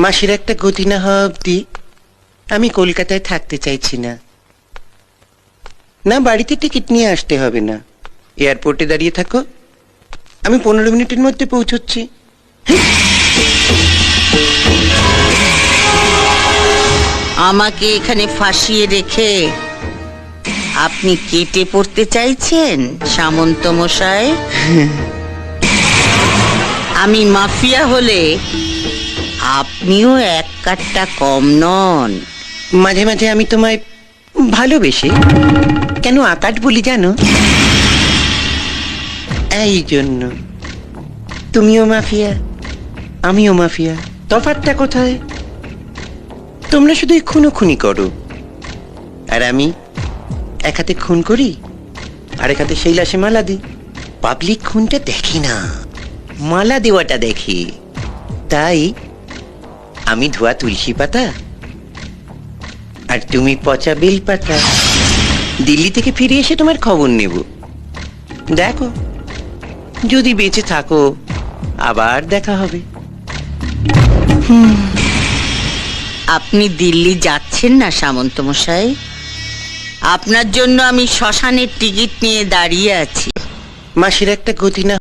মাসির একটা গতি না হওয়া অব্দি আমি কলকাতায় থাকতে চাইছি না। না, বাড়িতে টিকিট নিয়ে আসতে হবে না, এয়ারপোর্টে দাঁড়িয়ে থাকো, আমি 15 মিনিটের মধ্যে পৌঁছচ্ছি। আমাকে এখানে ফাঁসিয়ে রেখে আপনি কেটে পড়তে চাইছেন সামন্ত মশাই? আমি মাফিয়া হলে আপনিও এক কাটটা কম নন। মাঝে মাঝে আমি তোমায় ভালোবেসে কেন আকাট বলি জানো? এই জন্য। তুমিও মাফিয়া, আমিও মাফিয়া, তফাৎটা কোথায়? তোমরা শুধু খুনোখুনি করো, আর আমি এক হাতে খুন করি আর এক হাতে সেই লাশে মালা দিই। পাবলিক খুনটা দেখি না, মালা দেওয়াটা দেখি। তাই আমি ধোয়া তুলসী পাতা আর তুমি পচা বেল পাতা। দিল্লি থেকে ফিরে এসে তোমার খবর নেব। দেখো, যদি বেঁচে থাকো আবার দেখা হবে। আপনি দিল্লি যাচ্ছেন না সামন্ত মশাই? আপনার জন্য আমি শ্মশানের টিকিট নিয়ে দাঁড়িয়ে আছি। মাসির একটা গতি না